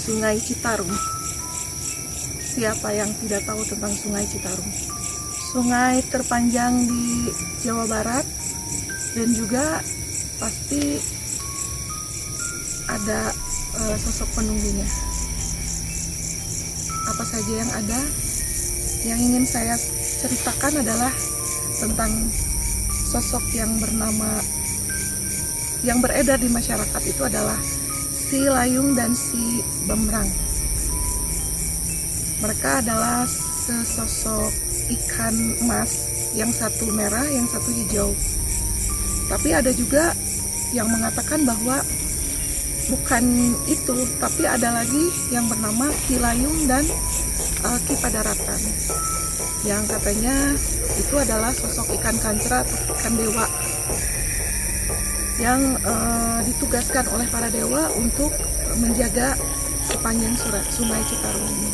Sungai Citarum. Siapa yang tidak tahu tentang Sungai Citarum? Sungai terpanjang di Jawa Barat, dan juga pasti ada sosok penunggunya. Apa saja yang ada? Yang ingin saya ceritakan adalah tentang sosok yang beredar di masyarakat itu adalah si Layung dan si Bemrang. Mereka adalah sesosok ikan emas, yang satu merah, yang satu hijau. Tapi ada juga yang mengatakan bahwa bukan itu, tapi ada lagi yang bernama Ki Layung dan Ki Padaratan, yang katanya itu adalah sosok ikan kancra atau ikan dewa yang ditugaskan oleh para dewa untuk menjaga sepanjang Sungai Citarum ini.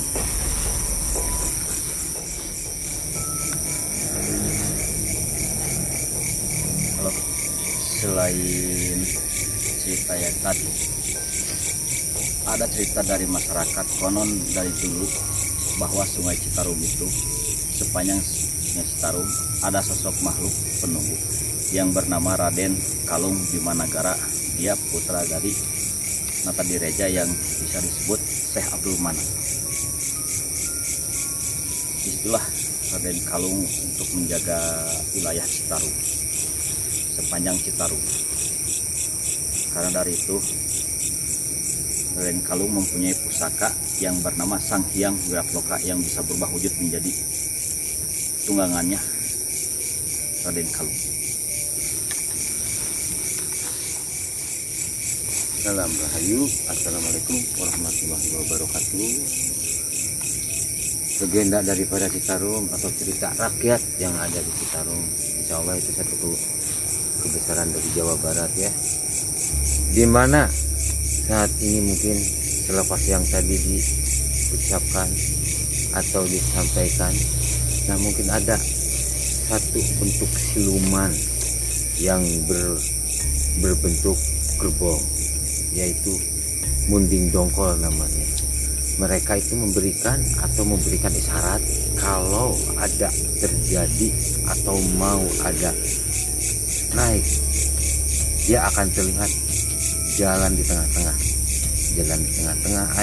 Kalau selain cerita yang tadi, ada cerita dari masyarakat konon dari dulu bahwa Sungai Citarum itu, sepanjang Sungai Citarum ada sosok makhluk penunggu yang bernama Raden Kalung Bimanagara. Dia putra dari Natadireja yang bisa disebut Syekh Abdul Manaf. Itulah Raden Kalung untuk menjaga wilayah Citarum, sepanjang Citarum. Karena dari itu Raden Kalung mempunyai pusaka yang bernama Sang Hyang Wiratloka yang bisa berubah wujud menjadi tunggangannya Raden Kalung. Salam Rahayu, Assalamualaikum warahmatullahi wabarakatuh. Legenda daripada Citarum atau cerita rakyat yang ada di Citarum, insya Allah itu satu kebesaran dari Jawa Barat ya. Dimana saat ini mungkin selepas yang tadi diucapkan atau disampaikan, nah mungkin ada satu bentuk siluman yang berbentuk gerbong, yaitu Munding Dongkol namanya. Mereka itu memberikan isyarat kalau ada terjadi atau mau ada naik, dia akan terlihat jalan di tengah-tengah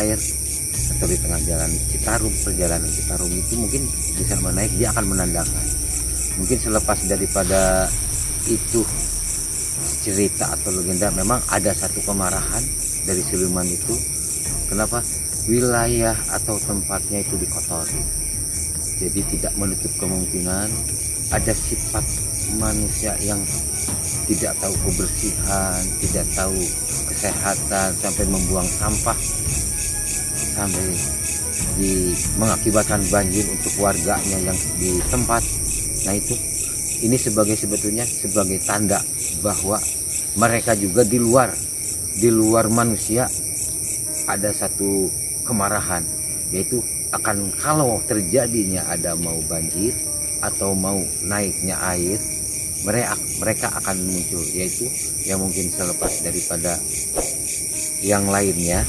air atau di tengah jalan Citarum. Perjalanan Citarum itu mungkin bisa menaik, dia akan menandakan. Mungkin selepas daripada itu cerita atau legenda, memang ada satu kemarahan dari siluman itu. Kenapa? Wilayah atau tempatnya itu dikotori. Jadi tidak menutup kemungkinan ada sifat manusia yang tidak tahu kebersihan, tidak tahu kesehatan, sampai membuang sampah, sampai mengakibatkan banjir untuk warganya yang di tempat. Nah itu, ini sebetulnya sebagai tanda bahwa mereka juga di luar manusia ada satu kemarahan, yaitu akan kalau terjadinya ada mau banjir atau mau naiknya air, mereka akan muncul, yaitu yang mungkin selepas daripada yang lainnya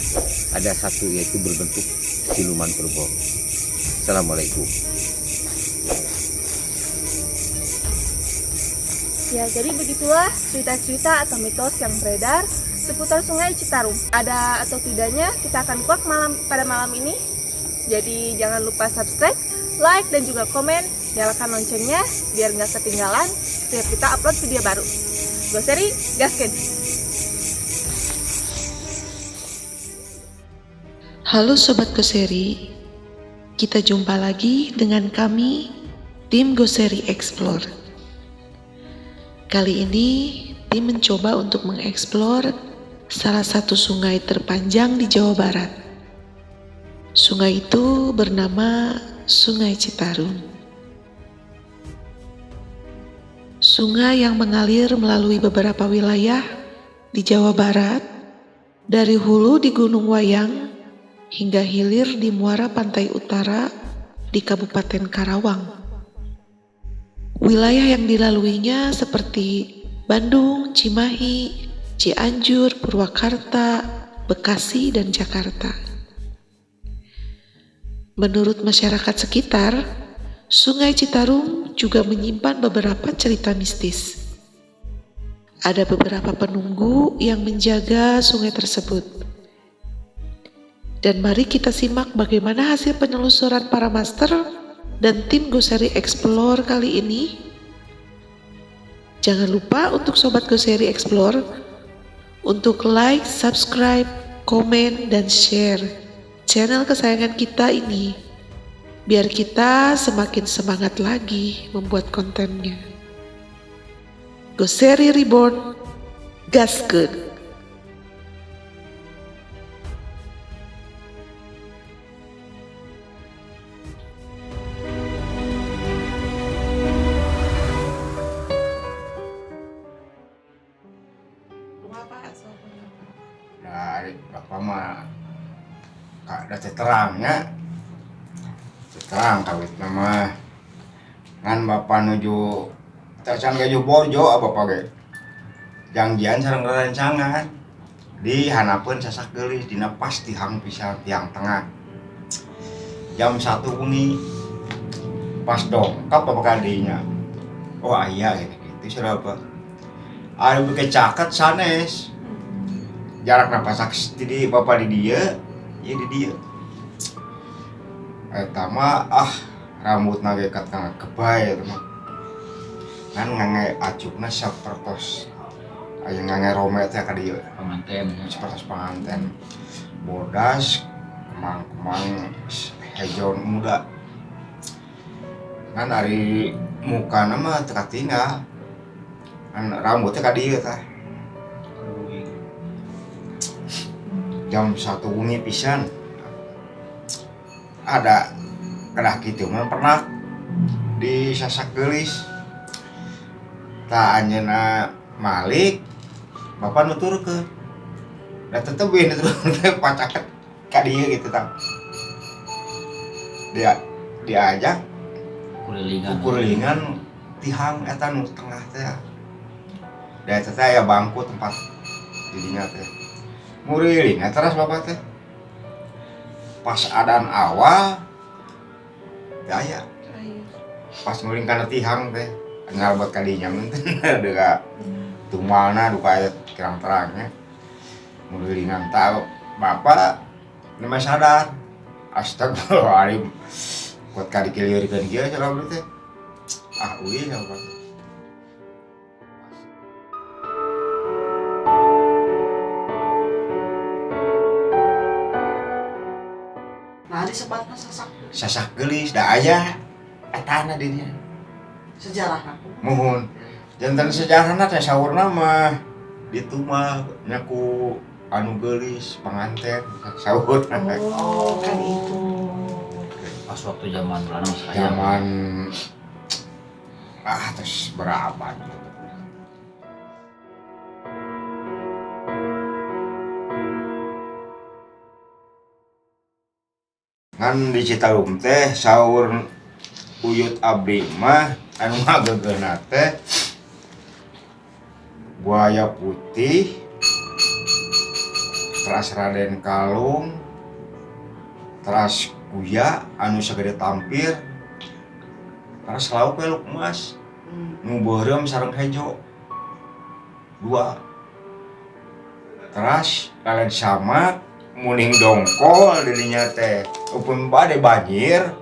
ada satu, yaitu berbentuk siluman kerbau. Assalamualaikum. Ya, jadi begitulah cerita-cerita atau mitos yang beredar seputar Sungai Citarum. Ada atau tidaknya, kita akan kuak pada malam ini. Jadi jangan lupa subscribe, like, dan juga komen. Nyalakan loncengnya biar nggak ketinggalan setiap kita upload video baru. Goseri, gaskeun! Halo Sobat Goseri, kita jumpa lagi dengan kami, tim Goseri Explore. Kali ini tim mencoba untuk mengeksplor salah satu sungai terpanjang di Jawa Barat. Sungai itu bernama Sungai Citarum. Sungai yang mengalir melalui beberapa wilayah di Jawa Barat, dari hulu di Gunung Wayang hingga hilir di muara pantai utara di Kabupaten Karawang. Wilayah yang dilaluinya seperti Bandung, Cimahi, Cianjur, Purwakarta, Bekasi, dan Jakarta. Menurut masyarakat sekitar, Sungai Citarum juga menyimpan beberapa cerita mistis. Ada beberapa penunggu yang menjaga sungai tersebut. Dan mari kita simak bagaimana hasil penelusuran para master dan tim Goseri Explore kali ini. Jangan lupa untuk Sobat Goseri Explore untuk like, subscribe, komen, dan share channel kesayangan kita ini, biar kita semakin semangat lagi membuat kontennya. Goseri Reborn, gaskeun! Dari bapak mah ada terangnya, terang kawit nama ngan bapak nuju tacan gaju bojo apa page janjian sareng rerencangan di hanapeun sasak geulis dina pas tihang pisan tiang tengah jam 1 wengi pas dongkap apa kadinya oh aya gitu siapa ada kecaket sanes jarak napas di bapak di dia ya di dia eta mah rambut nage kat kang kebay eta mah kan ngange acukna sapertos aya ngange romet teh ka dieu Pengantin sapertos panganten bodas kemang-kemang hejon muda kan ari mukana mah teu katinggal kan rambutnya ka dieu tah jam 1 wengi pisan ada kedah kitu mah pernah di sasak geulis tah anjeunna Malik bapak nuturkeun da tetep itu pacaket ka dieu gitu tah dia diajak kulilingan tihang eta nu tengah teh da eta teh aya bangku tempat didinya teh nguriling terus bapak teh pas adan awal daya pas nguling kana tihang teh ngalbet kadinya menten ada tumalna duka aya terang-terangnya ngurilingan tah bapak nemeh sadar astagfirullahaladzim kuat kali kilirikeun kieu cenah abdi teh uih bapak Nah, disebutna sasak geulis da aya etana dinya sejarahna. muhun janten sejarahna teh saurna mah ditu mah nyaku anu geulis panganten saurna Oh, kan itu. pas waktu zaman mana masih aya zaman terus berabad ngan di Citarum teh saur uyut abdi mah anu ngagegeuna teh buaya putih teras Raden Kalung teras Kuya anu sagede tampir teras lauk peluk emas nu beureum sareng hejo 2 teras Raden Samak muning dongkol dirinya teh upun bade banjir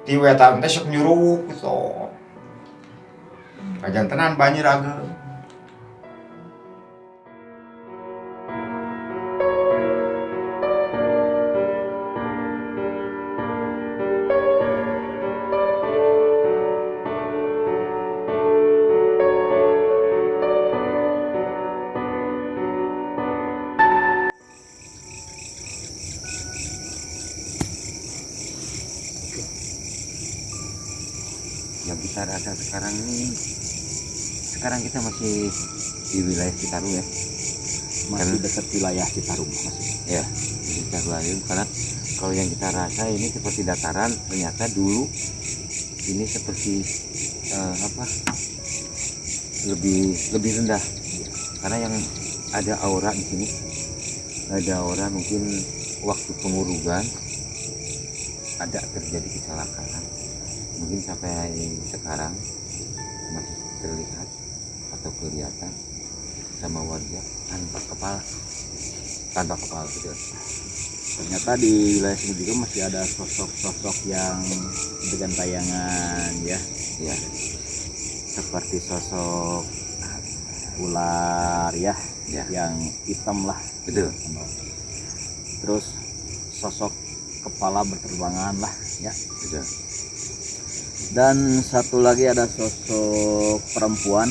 ti wetan teh sok nyuruh gitu kajantenan banjir ageung yang kita rasa sekarang ini, sekarang kita masih di wilayah Citarum ya, masih dekat wilayah Citarum masih ya di Citarum. Karena kalau yang kita rasa ini seperti dataran, ternyata dulu ini seperti lebih rendah, karena yang ada aura di sini, ada aura mungkin waktu pengurugan ada terjadi kecelakaan, mungkin sampai sekarang masih terlihat atau kelihatan sama warga tanpa kepala gitu. Ternyata di wilayah sini juga masih ada sosok-sosok yang dengan tayangan ya, seperti sosok ular ya, yang hitam lah, Betul. terus sosok kepala berterbangan lah ya, Betul. dan satu lagi ada sosok perempuan,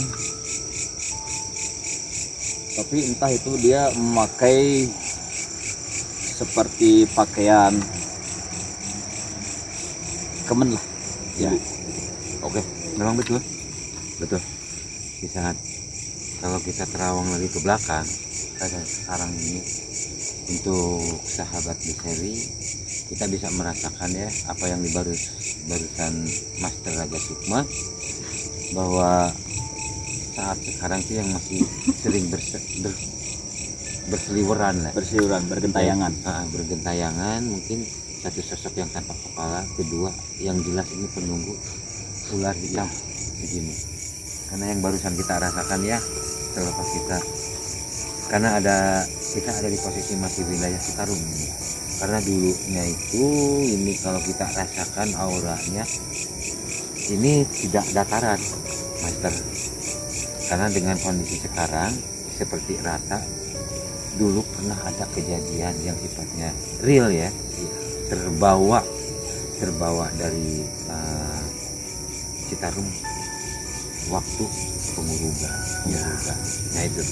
tapi entah itu dia memakai seperti pakaian kemen lah ya. Oke, memang betul. Di saat kalau kita terawang lagi ke belakang, pada sekarang ini untuk sahabat misteri, kita bisa merasakan ya apa yang barusan Master Raga Sukma, bahwa saat sekarang itu yang masih sering berseliweran lah, bergentayangan. Bergentayangan, mungkin satu sosok yang tanpa kepala, kedua yang jelas ini penunggu ular hitam begini. Karena yang barusan kita rasakan ya, terlepas kita, karena kita ada di posisi masih wilayah Citarum ini. Karena dulunya itu ini kalau kita rasakan auranya ini tidak dataran, Master. Karena dengan kondisi sekarang seperti rata, dulu pernah ada kejadian yang sifatnya real ya, terbawa dari Citarum waktu pengurugan. Nah itu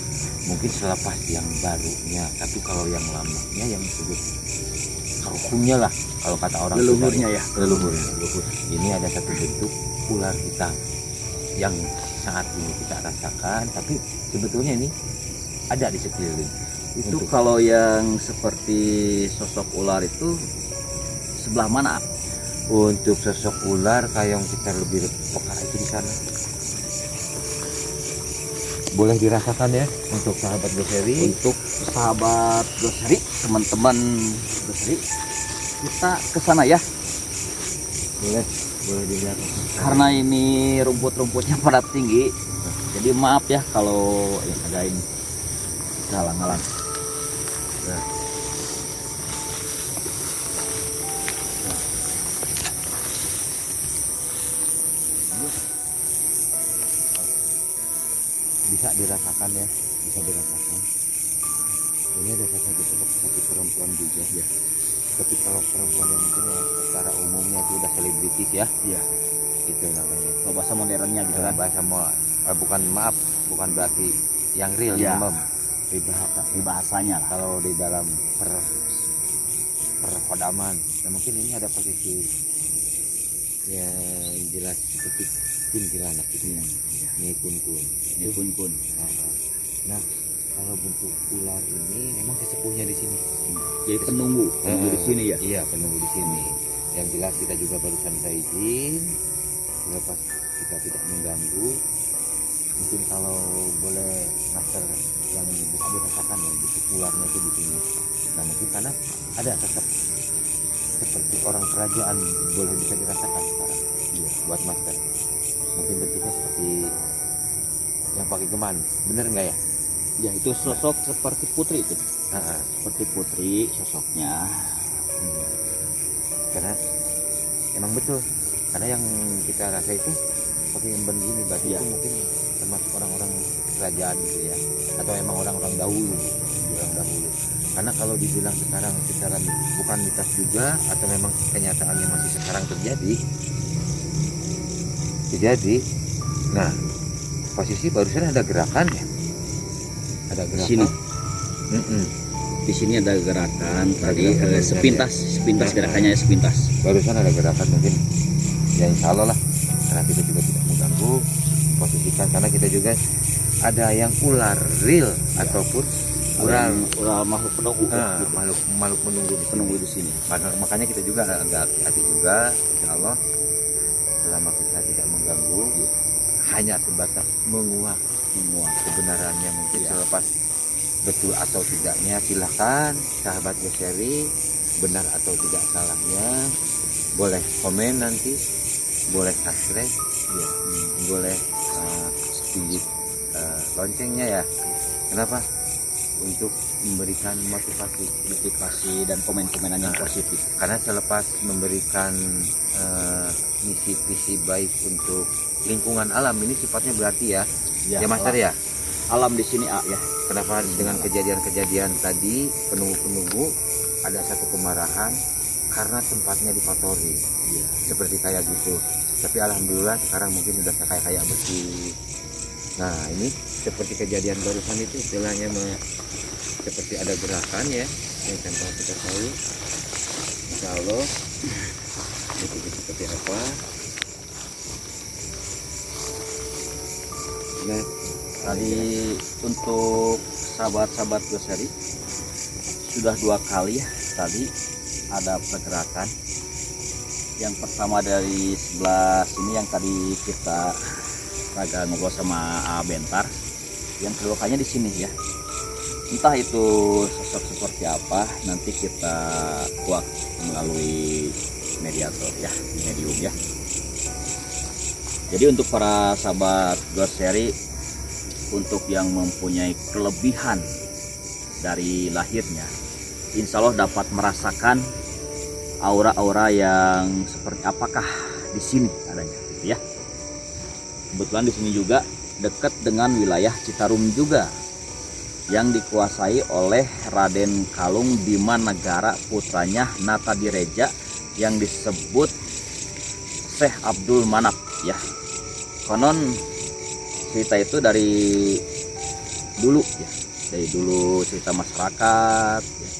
mungkin selepas yang barunya, tapi kalau yang lamanya yang disebut karuhunnya lah, kalau kata orang Leluhurnya ya. leluhur. Ini ada satu bentuk ular hitam yang saat ini kita rasakan, tapi sebetulnya ini ada di sekeliling. Itu kalau yang seperti sosok ular itu sebelah mana? Untuk sosok ular kayak yang kita lebih peka itu di sana. Boleh dirasakan ya untuk sahabat Goseri. Untuk sahabat Goseri, teman-teman Goseri, kita ke sana ya. Boleh dilihat. Karena ini rumput-rumputnya pada tinggi, jadi maaf ya kalau ada ini halang-halang. Bisa dirasakan ya, ini ada satu perempuan juga ya, tapi kalau perempuan yang mungkin ya, secara umumnya itu udah selebritis ya, itu namanya Kalau bahasa modernnya gitu kan. bahasa bukan berarti yang real Ya. di Bahasanya lah. kalau di dalam perkodaman. Nah mungkin ini ada posisi yang jelas seperti kuntilanak gitu ya. Ini kun. Nah kalau bentuk ular ini memang sesepuhnya di sini. Jadi penunggu di sini ya. Iya, penunggu di sini. Yang jelas kita juga barusan minta izin, lepas kita tidak mengganggu. Mungkin kalau boleh Master yang bisa dirasakan ya bentuk ularnya itu di sini. Nah mungkin karena ada tetap seperti orang kerajaan boleh bisa dirasakan sekarang. Iya, buat Master. Mungkin bentuknya seperti yang pakai geman, bener nggak ya? Ya itu sosok seperti putri itu. Nah, Seperti putri sosoknya. karena emang betul, karena yang kita rasa itu pakai emben ini berarti Iya. itu mungkin termasuk orang-orang kerajaan gitu ya, atau emang orang-orang dahulu. Karena kalau dibilang sekarang secara bukan mitos juga, atau memang kenyataannya masih sekarang terjadi. Nah posisi barusan ada gerakan ya, ada Di gerakan sini. Mm-mm. Di sini ada gerakan tadi gerakan sepintas gerakannya sepintas. Barusan ada gerakan mungkin ya insya Allah lah, karena kita juga tidak mengganggu, posisikan karena kita juga ada yang ular real ataupun ular makhluk penunggu. makhluk menunggu di Penunggu di sini. makanya kita juga agak hati-hati juga, insya Allah selama kita tidak mengganggu, hanya sebatas menguak kebenarannya. Mungkin selepas betul atau tidaknya silahkan sahabat Goseri, benar atau tidak salahnya boleh komen nanti, boleh subscribe, Iya. boleh pilih loncengnya ya. Kenapa? Untuk memberikan Motivasi dan komen-komenan yang positif. karena selepas memberikan misi visi baik untuk lingkungan alam, ini sifatnya berarti ya ya Master ya. Alam di sini ya. Kenapa dengan kejadian-kejadian tadi penunggu-penunggu ada satu kemarahan karena tempatnya dikotori, Iya. seperti kayak gitu. Tapi alhamdulillah sekarang mungkin sudah kayak bersih. Nah ini seperti kejadian barusan itu istilahnya seperti ada gerakan ya yang tanpa kita tahu. Insya Allah itu seperti apa. Nah Tadi untuk sahabat-sahabat Goseri sudah 2 kali ya tadi ada pergerakan. Yang pertama dari sebelah sini yang tadi kita agak ngobrol sama Bentar, yang keluarnya di sini ya. Entah itu sosok seperti apa, nanti kita kuak melalui mediator ya, medium ya. Jadi untuk para sahabat Goseri, untuk yang mempunyai kelebihan dari lahirnya, insya Allah dapat merasakan aura-aura yang seperti apakah di sini adanya, gitu ya. Kebetulan di sini juga dekat dengan wilayah Citarum juga, yang dikuasai oleh Raden Kalung Bima Negara, putranya Natadireja yang disebut Syekh Abdul Manap ya. Konon cerita itu dari dulu ya, dari dulu cerita masyarakat ya.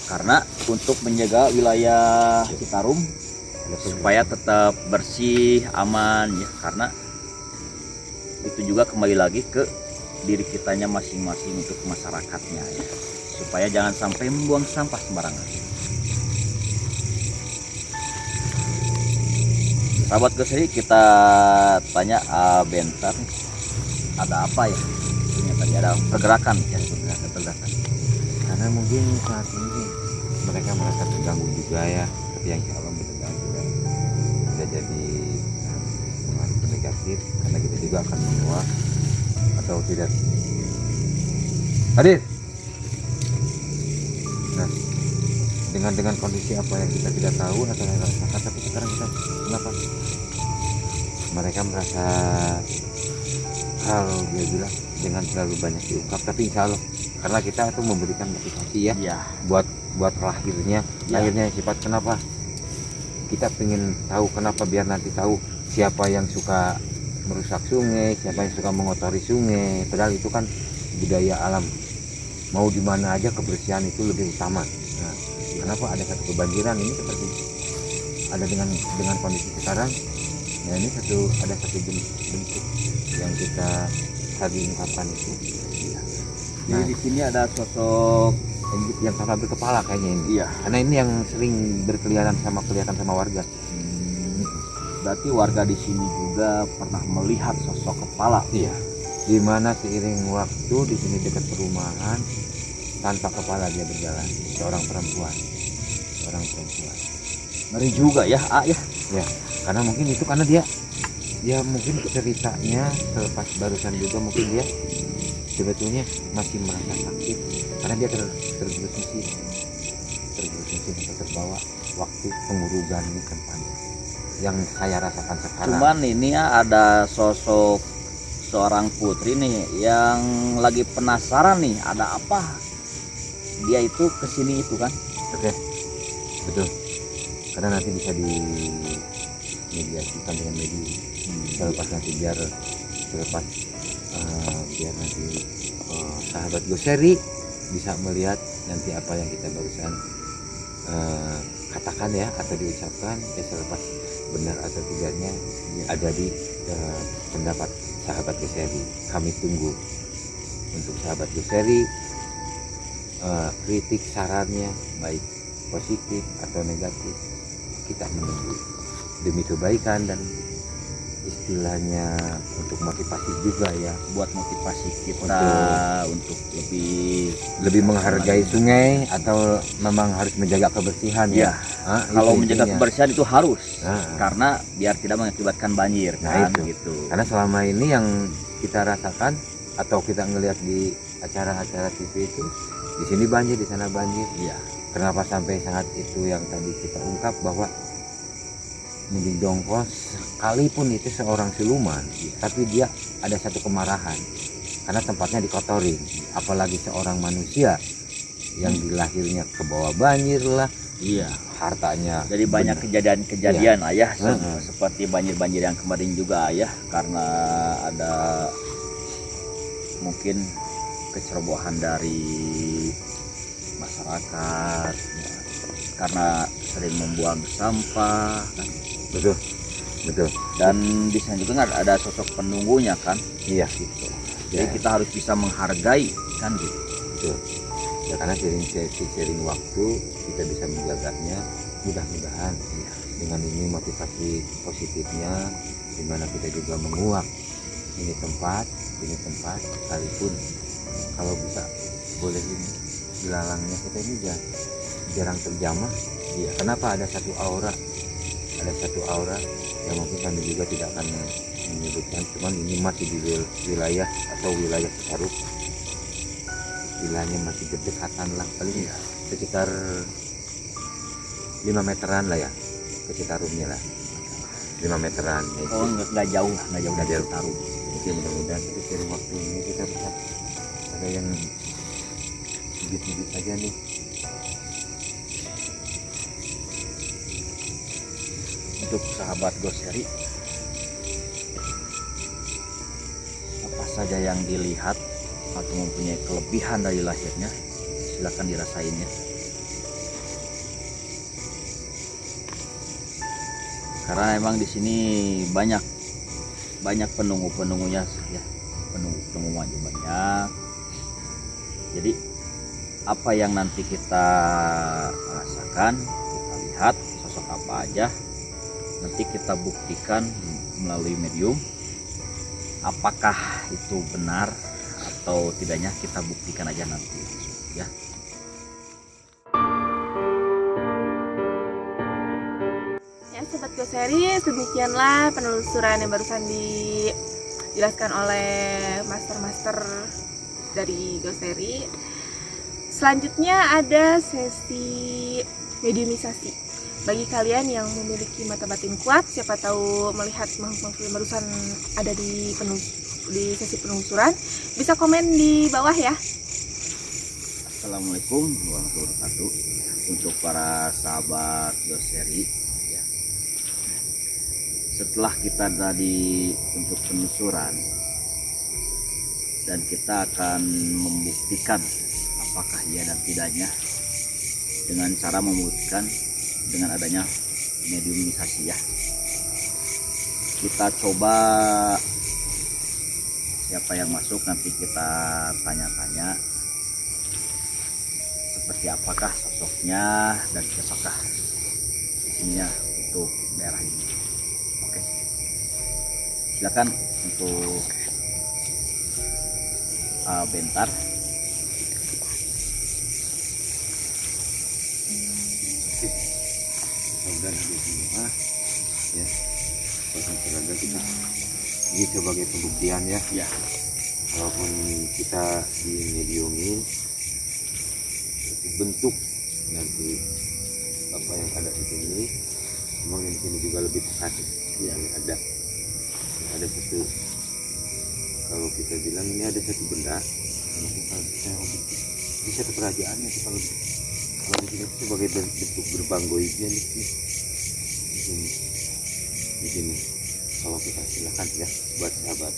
Karena untuk menjaga wilayah Citarum supaya tetap bersih, aman ya, karena itu juga kembali lagi ke diri kitanya masing-masing untuk masyarakatnya ya, supaya jangan sampai membuang sampah sembarangan. Sahabat Goseri, kita tanya Bentar nih, ada apa ya? Ini tadi ada pergerakan ya, pergerakan. karena mungkin saat ini mereka merasa terganggu juga ya, tapi yang insya Allah mudah-mudahan juga bisa jadi pengaruh negatif karena kita juga akan menguak atau tidak hadir. Nah dengan kondisi apa yang kita tidak tahu atau yang rasakan, tapi sekarang kita kenapa mereka merasa kalau dia bilang dengan terlalu banyak diungkap, tapi insya Allah karena kita tuh memberikan motivasi ya Iya, buat lahirnya Ya. lahirnya sifat. Kenapa kita pengen tahu, kenapa biar nanti tahu siapa yang suka merusak sungai, siapa yang suka mengotori sungai, padahal itu kan budaya alam, mau di mana aja kebersihan itu lebih utama. Nah, kenapa ada satu kebanjiran ini seperti ada dengan kondisi sekarang. Nah ini ada satu bentuk yang kita tadi ungkapkan itu. jadi di sini ada sosok Yang sama berkepala kayaknya ini. iya. Karena ini yang sering kelihatan sama warga. Berarti warga di sini juga pernah melihat sosok kepala. Iya. Di mana seiring waktu di sini dekat perumahan tanpa kepala dia berjalan, seorang perempuan. Ngeri juga ya, ya. Ya, karena mungkin itu karena dia mungkin ceritanya selepas barusan juga mungkin dia sebetulnya masih merasa sakit karena dia tergerus mesin atau terbawa waktu pengurugan ini kan panjang yang saya rasakan sekarang. Cuman ini ya ada sosok seorang putri nih yang lagi penasaran nih ada apa. Dia itu kesini itu kan. Oke, betul. Karena nanti bisa dimediasikan dengan medium. Selepas nanti biar nanti sahabat Goseri bisa melihat nanti apa yang kita barusan katakan ya atau diucapkan ya, selepas benar atau tidaknya ada di pendapat sahabat Goseri. Kami tunggu untuk sahabat Goseri kritik sarannya baik positif atau negatif, kita menunggu demi kebaikan dan istilahnya untuk motivasi juga ya, Buat motivasi kita untuk lebih lebih menghargai sungai atau memang harus menjaga kebersihan Iya. ya? Ah, Kalau itu menjaga intinya. kebersihan itu harus, Nah. karena biar tidak mengakibatkan banjir Nah, kan itu. gitu. Karena selama ini yang kita rasakan atau kita ngelihat di acara-acara TV itu, di sini banjir, di sana banjir. Iya. Kenapa sampai sangat itu yang tadi kita ungkap bahwa Mudi Jongkos sekalipun itu seorang siluman, tapi dia ada satu kemarahan karena tempatnya dikotorin. Apalagi seorang manusia yang dilahirnya ke bawah banjir lah, Iya. hartanya. Jadi banyak kejadian-kejadian ayah seperti banjir-banjir yang kemarin juga ayah, karena ada mungkin kecerobohan dari masyarakat ya, karena sering membuang sampah kan. Betul, betul. Dan di sana juga kan ada sosok penunggunya kan Iya, gitu. Ya. Jadi kita harus bisa menghargai kan gitu. betul. Ya karena sering waktu kita bisa menjaganya, mudah-mudahan ya, dengan ini motivasi positifnya, dimana kita juga menguak ini tempat sekalipun kalau bisa bolehin dilalangnya kita ini jarang terjamah. Iya. Kenapa ada satu aura yang mungkin kami juga tidak akan menyebutkan, cuman ini masih di wilayah Citarum, istilahnya masih berdekatan lah, paling sekitar 5 meteran lah ya ke Citarumnya lah, 5 meteran ya, itu. Oh nggak jauh dari jauh. Citarum. Jadi mudah-mudahan kita sering waktu ini kita bisa ada yang sedikit aja nih. Untuk sahabat Goseri, apa saja yang dilihat atau mempunyai kelebihan dari lahirnya, silakan dirasainnya. Karena emang di sini banyak penunggunya ya, penunggu aja banyak. Jadi apa yang nanti kita rasakan, kita lihat sosok apa aja, nanti kita buktikan melalui medium apakah itu benar atau tidaknya, kita buktikan aja nanti ya. Ya Sobat Goseri, demikianlah penelusuran yang barusan dijelaskan oleh master-master dari Goseri. Selanjutnya ada sesi mediumisasi. Bagi kalian yang memiliki mata batin kuat, siapa tahu melihat makhluk yang barusan ada di sesi penelusuran, bisa komen di bawah ya. Assalamualaikum warahmatullahi wabarakatuh. Untuk para sahabat Goseri ya, setelah kita tadi untuk penelusuran dan kita akan membuktikan apakah iya dan tidaknya dengan cara membuktikan dengan adanya mediumisasi ya. Kita coba siapa yang masuk, nanti kita tanya-tanya seperti apakah sosoknya dan siapakah isinya untuk daerah ini. Oke, silakan untuk bentar. Mudah-mudahan habis semua ya, pasang tenaga kita ini sebagai pembuktian ya. Ya, Walaupun kita di mediumin, bentuk nanti apa yang ada di sini, memang di sini juga lebih pekat ya. Ada satu, kalau kita bilang ini ada satu benda, mungkin kalau kita objektif di satu kerajaannya, kalau di sini sebagai bentuk gerbang goibnya di sini. Kalau kita silakan ya buat sahabat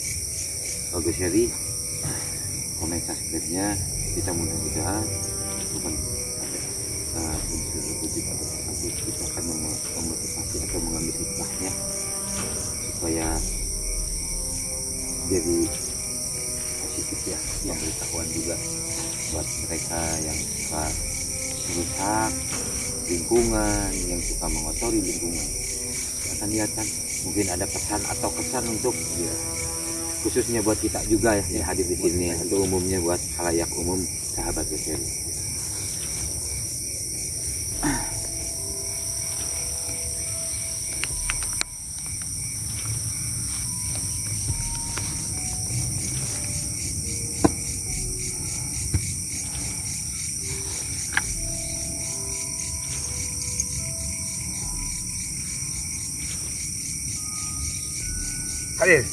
Goseri, komen subscribe-nya, kita mudah-mudahan bukan ada unsur wujud atau tertentu, kita akan memotivasi atau mengambil hikmahnya supaya jadi positif ya, pemberitahuan juga buat mereka yang suka merusak lingkungan, yang suka mengotori lingkungan. Akan lihat kan, mungkin ada pesan atau kesan untuk khususnya buat kita juga ya yang hadir di sini ya. Untuk umumnya buat khalayak umum sahabat GoSeri. Hadir.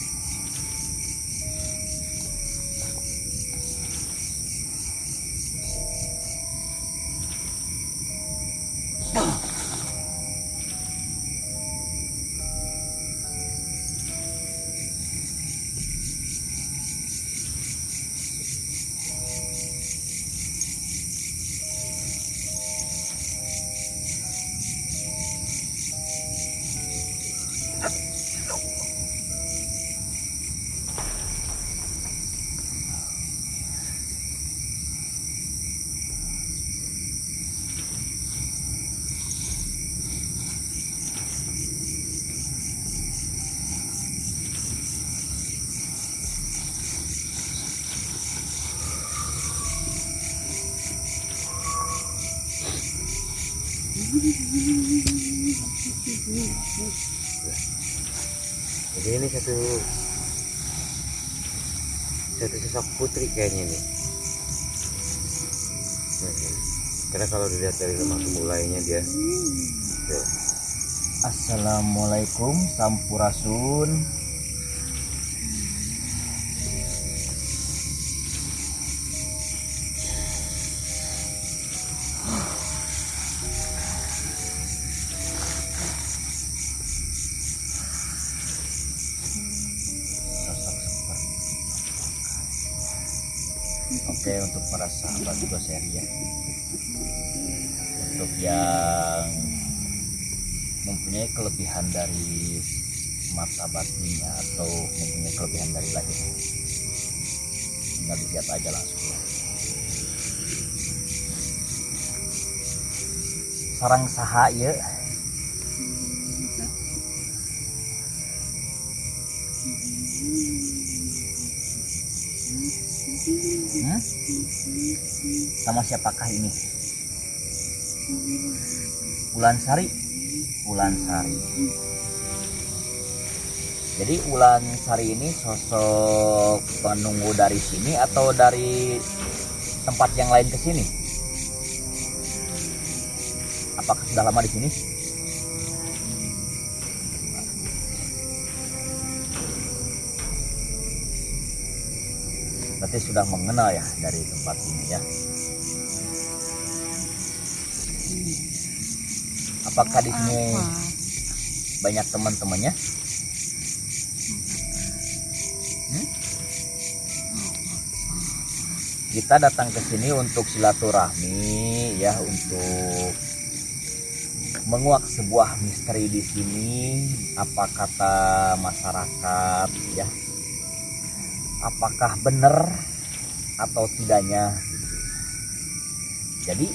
Jadi ini satu sosok putri kayaknya nih. Karena kalau dilihat dari lemah mulainya dia tuh. Assalamualaikum Sampurasun. Sosok seperti oke, untuk para sahabat GoSeri ya, untuk yang mempunyai kelebihan dari mata batinnya atau mempunyai kelebihan dari lahirnya, tinggal dilihat aja langsung ya. Sarang saha ya. Sama siapakah ini? Ulansari. Ulansari. Jadi Ulansari ini sosok penunggu dari sini atau dari tempat yang lain ke sini? Apakah sudah lama di sini? Berarti sudah mengenal ya dari tempat ini ya. Apakah di sini banyak teman-temannya? Kita datang ke sini untuk silaturahmi ya, untuk menguak sebuah misteri di sini. Apa kata masyarakat ya? Apakah benar atau tidaknya? Jadi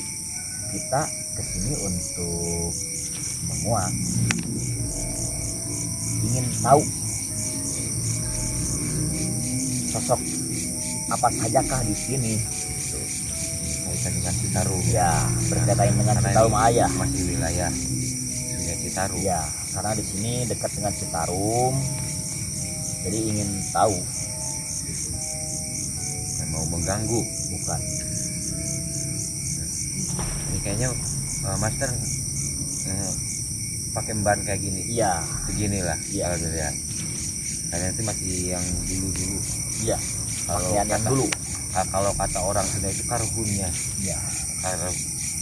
kita kesini untuk menguak, ingin tahu sosok apa sajakah di sini. Kaitan dengan Citarum Ya, berkaitan dengan Citarum ayah. Masih wilayah Sungai Citarum. Ya, karena di sini dekat dengan Citarum, jadi ingin tahu. Dan mau mengganggu. Bukan. Ini kayaknya Master pakai ban kayak gini. Iya. Beginilah Iya. kalau dilihat. Karena itu masih yang dulu-dulu. Iya. Kalau Pakaian yang dulu. Kalau kata orang Sunda itu karuhunnya. Ya.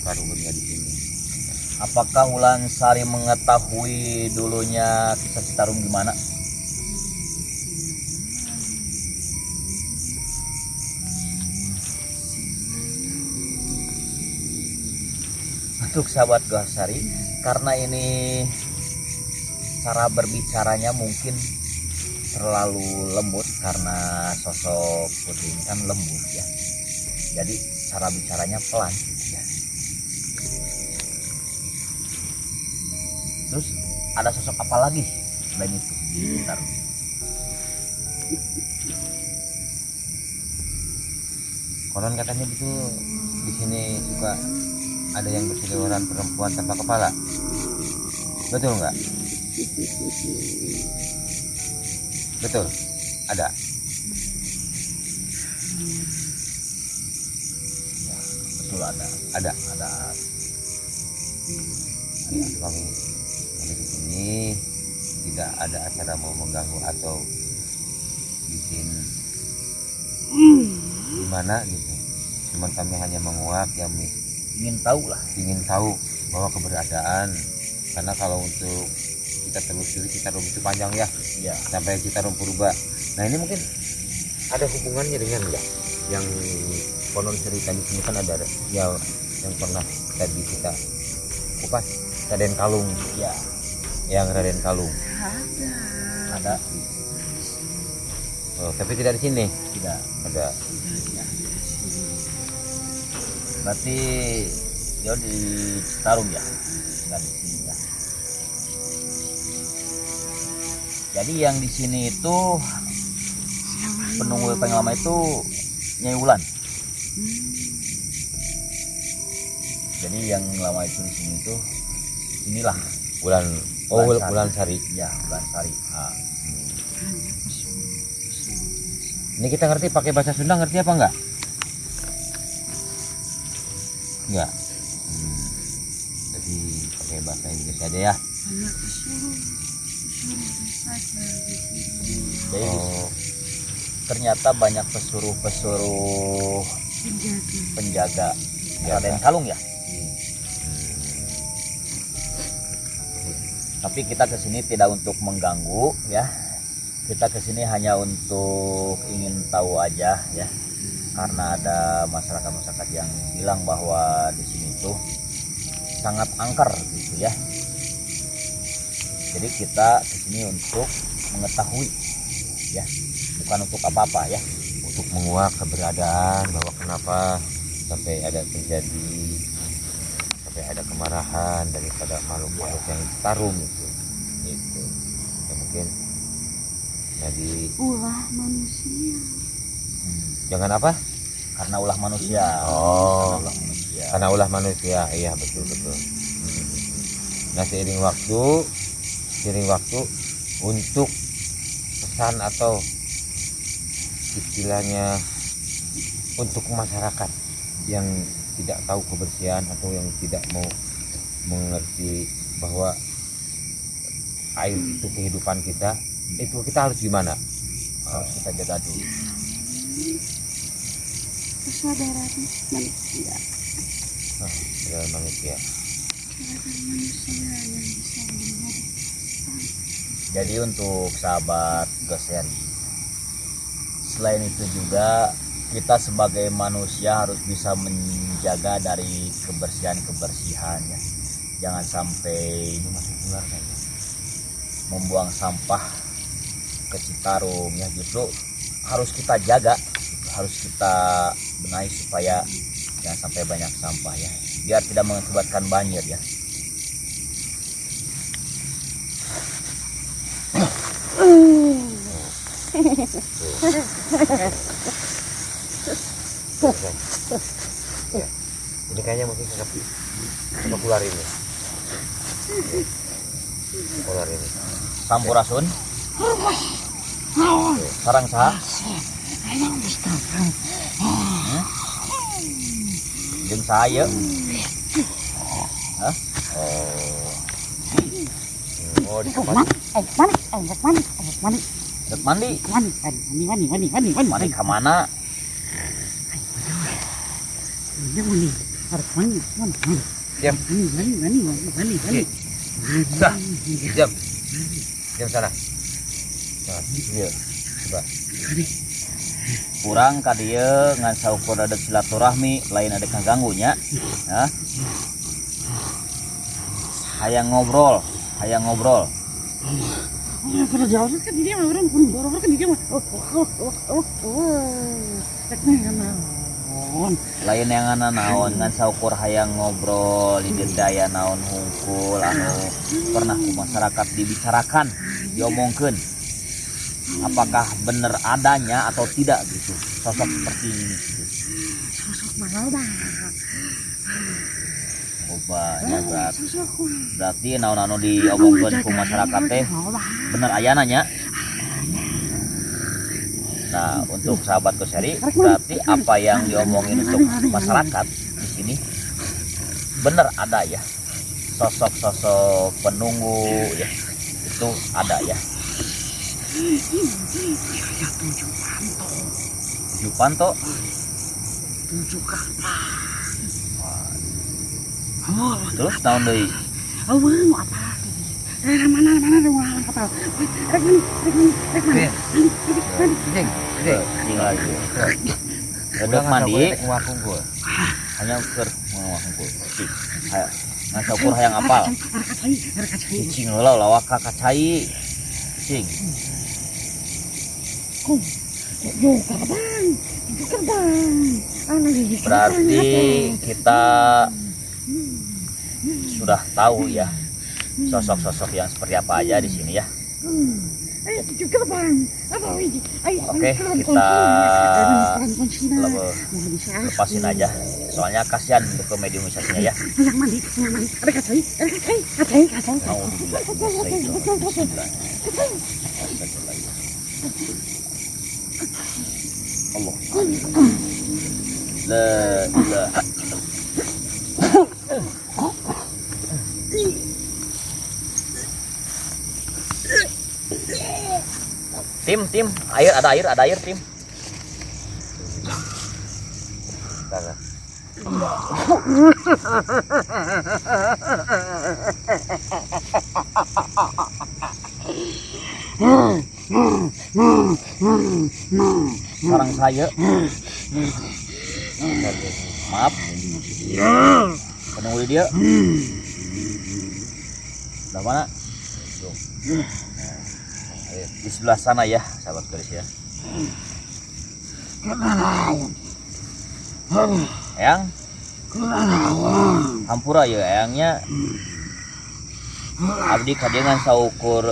Karuhunnya di sini. Apakah Ulansari mengetahui dulunya kisah Citarum gimana? Untuk sahabat GoSeri, karena ini cara berbicaranya mungkin terlalu lembut karena sosok putri ini kan lembut ya. Jadi cara bicaranya pelan ya. Terus ada sosok apa lagi selain itu di Citarum? Konon katanya betul di sini suka ada yang berseliweran perempuan tanpa kepala. Betul nggak? Betul. Ada. Ya, betul ada. Ada. Ya. Kami di sini tidak ada acara mau mengganggu atau bikin gimana gitu. Cuman kami hanya menguak yang Ingin tahu lah. ingin tahu bahwa keberadaan, karena kalau untuk kita telusuri Citarum itu panjang ya, Ya. sampai Citarum Purba. Nah ini mungkin ada hubungannya dengan enggak yang konon cerita di sini kan ada ya yang pernah tadi kita kupas Raden Kalung Ya. yang Raden Kalung. Ada. Oh, tapi tidak di sini. Tidak. Ada. Berarti dia di Citarum ya. Tidak di sini ya. Jadi yang di sini itu penunggu paling lama itu Nyai Wulan. Jadi yang lama itu di sini itu inilah Bulan Bulan Sari. Ya, Wulan Sari. Ah, Ini kita ngerti pakai bahasa Sunda, ngerti apa enggak? Enggak. Jadi pakai bahasa Inggris aja ya. jadi Oh, ternyata banyak pesuruh penjaga Raden Kalung ya. Tapi kita kesini tidak untuk mengganggu ya. Kita kesini hanya untuk ingin tahu aja ya. Karena ada masyarakat-masyarakat yang bilang bahwa di sini tuh sangat angker gitu ya. Jadi kita kesini untuk mengetahui ya, bukan untuk apa-apa ya. untuk menguak keberadaan bahwa kenapa sampai ada terjadi, sampai ada kemarahan daripada makhluk-makhluk yang Citarum itu. Ya mungkin jadi Ulah manusia. jangan apa? Karena ulah manusia. Oh, Karena ulah manusia. karena ulah manusia. Iya betul. Nah seiring waktu untuk pesan atau istilahnya untuk masyarakat yang tidak tahu kebersihan atau yang tidak mau mengerti bahwa air itu kehidupan kita, itu kita harus gimana? Harus kita jaga dulu. Kesadaran manusia. Adalah manusia. Kesadaran manusia yang bisa menjadi Jadi untuk sahabat Gosen, selain itu juga kita sebagai manusia harus bisa menjaga dari kebersihan ya. Jangan sampai ini masuk ular kayaknya, membuang sampah ke Citarum ya. Justru harus kita jaga, harus kita benahi supaya jangan sampai banyak sampah ya, biar tidak mengakibatkan banjir ya. Ini kayaknya mungkin kakak ular ini. Ular ini. Sampurasun sarang saha jeung saya Oh di kamar. dek mandi mandi ka mana Diam. Dah. Diam. Diam sana. Nah, iya. Coba. kurang ka dieu ngan saukur ada silaturahmi lain ada kaganggunya ya. Hayang ngobrol Kalau jauh kan dia mah orang pun baru kan dia mah. lain yang ana naon ngan saukur hayang ngobrol di daya naon hungkul anu pernah ku masyarakat dibicarakan diomongkeun apakah benar adanya atau tidak gitu sosok seperti ini gitu. Obanya berarti naon-naon diomongkeun ku masyarakat teh bener aya nanya. Nah, untuk sahabat Goseri, berarti apa yang diomongin untuk masyarakat di sini bener ada ya. Sosok-sosok penunggu ya. Itu ada ya. 7 panto. 7 kapal. Terus tahun deui. Mau apa? Mana uang kapal. Rek mana? Cing lagi. Redek mandi. Hanya keur ngawak hungkul. Cing. Ngan syukur hayang apal. Cing heula lawak ka kacai. Cing. Berarti kita sudah tahu ya sosok-sosok yang seperti apa aja di sini ya. Oke, kita lepasin aja. Soalnya kasihan untuk ke mediumisasinya ya. Allah. Tim, ada air tim. Sekarang saya maaf penunggu dia udah mana tuh. Di sebelah sana ya sahabat garis ya. Eyang hampura ya eyangnya abdi kadengan saukur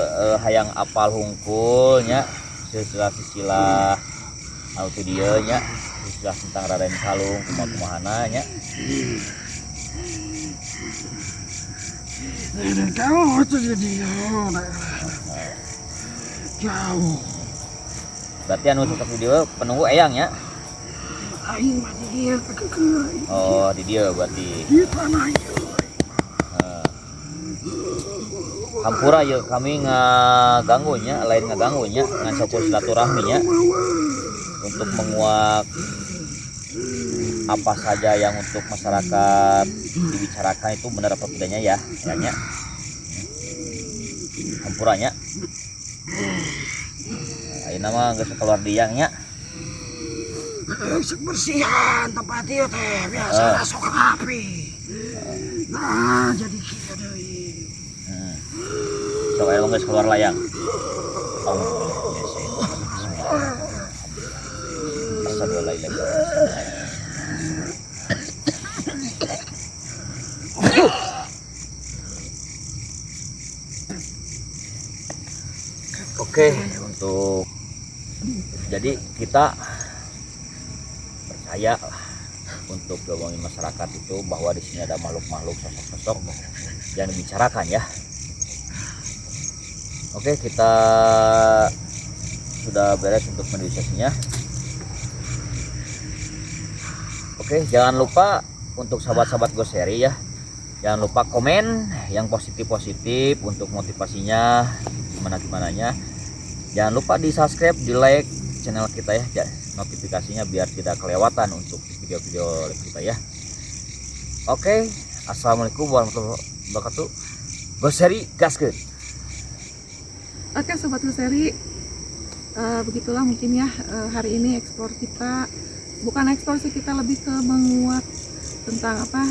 hayang apal hungkulnya sisilah auto dia nya sisilah tentang Raden Kalung kumaha-kumahana nya. Raden Kalung itu dia jauh. Berarti anu sosok video penunggu eyang ya. Aing mah di dia kekekeun. Oh di dia berarti. Di tanah ieu. Hampura yuk kami ngaganggunya, lain ngaganggunya ngan syukur silaturahminya untuk menguak apa saja yang untuk masyarakat dibicarakan itu benar apa tidaknya ya kayaknya. Hampuranya ayo nama geus keluar diangnya. Bersihan tempat ieu teh biasa sok rapi. Nah jadi kieu deui. Sok aya geus keluar layang. Oke, untuk jadi kita percaya untuk ngomongin masyarakat itu bahwa di sini ada makhluk-makhluk sosok-sosok yang dibicarakan ya. Oke, kita sudah beres untuk mediumisasinya. Oke, jangan lupa untuk sahabat-sahabat Goseri ya, jangan lupa komen yang positif-positif untuk motivasinya gimana-gimananya. Jangan lupa di subscribe, di like channel kita ya, notifikasinya biar tidak kelewatan untuk video-video kita ya. Oke, assalamualaikum warahmatullahi wabarakatuh. Goseri gaskeun. Oke sobat Goseri, begitulah mungkin ya hari ini eksplor kita, bukan eksplor sih, kita lebih ke menguak tentang apa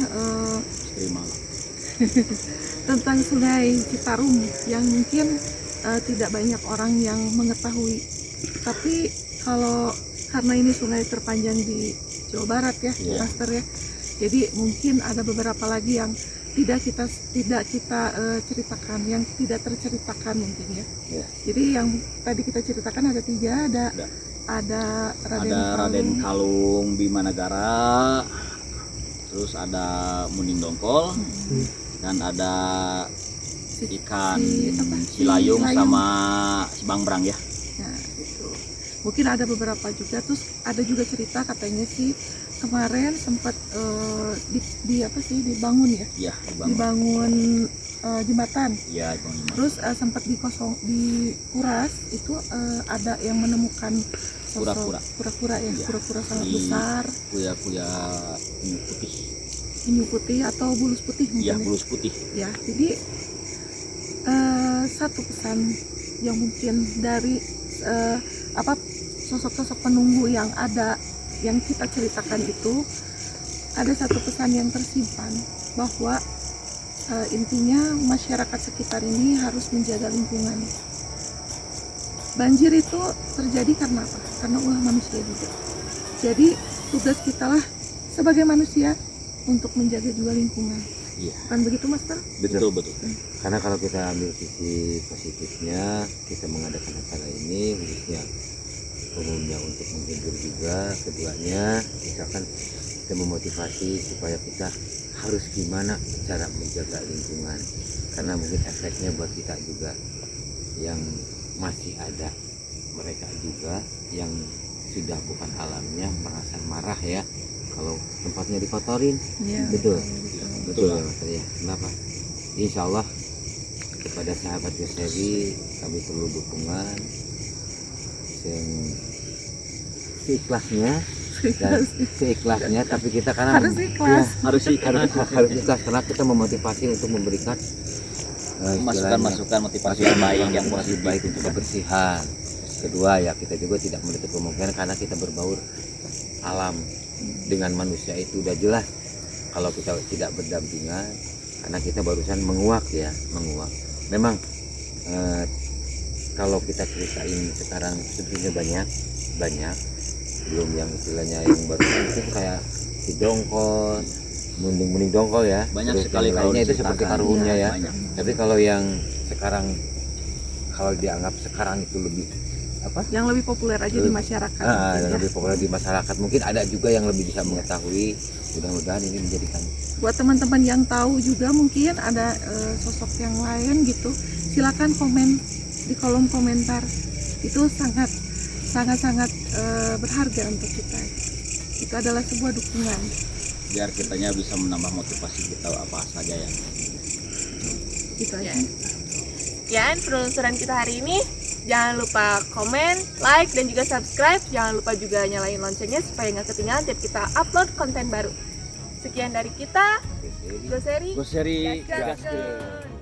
tentang Sungai Citarum yang mungkin tidak banyak orang yang mengetahui. Tapi karena ini sungai terpanjang di Jawa Barat ya, Master ya, jadi mungkin ada beberapa lagi yang tidak kita ceritakan, yang tidak terceritakan mungkin ya. Jadi yang tadi kita ceritakan ada 3, ada ada Raden Kalung Bima Negara, terus ada Muning Dongkol, dan ada ikan Cilayung sama si Bangbrang ya. Nah, itu. Mungkin ada beberapa juga, terus ada juga cerita katanya sih kemarin sempat dibangun ya. Iya, Dibangun jembatan. Iya, dibangun. Terus sempat dikuras itu ada yang menemukan sosok kura-kura ya, Iya. kura-kura sangat besar, Kuya putih. penyu putih atau bulus putih Iya, mungkin ya. bulus putih. Ya, jadi satu pesan yang mungkin dari sosok-sosok penunggu yang ada yang kita ceritakan itu, ada satu pesan yang tersimpan bahwa intinya masyarakat sekitar ini harus menjaga lingkungan. Banjir itu terjadi karena apa? Karena ulah manusia juga. Jadi tugas kita lah sebagai manusia untuk menjaga juga lingkungan. Iya. Kan begitu, Master? Betul. Karena kalau kita ambil sisi positifnya, kita mengadakan acara ini khususnya umumnya untuk menghibur juga, keduanya misalkan kita memotivasi supaya kita harus gimana cara menjaga lingkungan, karena mungkin efeknya buat kita juga yang masih ada, mereka juga yang sudah bukan alamnya merasa marah ya kalau tempatnya dikotorin. Iya. Betul ya Mas ya. Kenapa? Insya Allah kepada sahabat Goseri kami perlu dukungan seikhlasnya, tapi kita karena Harus ikhlas. Harus harus ikhlas karena kita memotivasi untuk memberikan masukan motivasi yang baik, yang positif baik untuk kebersihan. Kedua ya kita juga tidak menutup kemungkinan karena kita berbaur alam dengan manusia itu udah jelas kalau kita tidak berdampingan, karena kita barusan menguak. Memang kalau kita ceritain sekarang sebetulnya banyak belum yang istilahnya yang baru itu kayak si dongkol, muning dongkol ya. Banyak Terus sekali yang kalau lainnya itu seperti diceritakan. karhunnya ya. Banyak. Tapi kalau yang sekarang, kalau dianggap sekarang itu lebih apa? Yang lebih populer aja di masyarakat. mungkin Yang ya. lebih populer di masyarakat. Mungkin ada juga yang lebih bisa mengetahui. Mudah-mudahan ini menjadikan Buat teman-teman yang tahu juga mungkin ada sosok yang lain gitu, silakan komen di kolom komentar. Itu sangat berharga untuk kita. Itu adalah sebuah dukungan. Biar kitanya bisa menambah motivasi kita apa saja ya. Gitu aja. Sekian penelusuran kita hari ini. Jangan lupa komen, like, dan juga subscribe. Jangan lupa juga nyalain loncengnya supaya nggak ketinggalan tiap kita upload konten baru. Sekian dari kita, Goseri. Goseri Gaskeun. Gaskeun.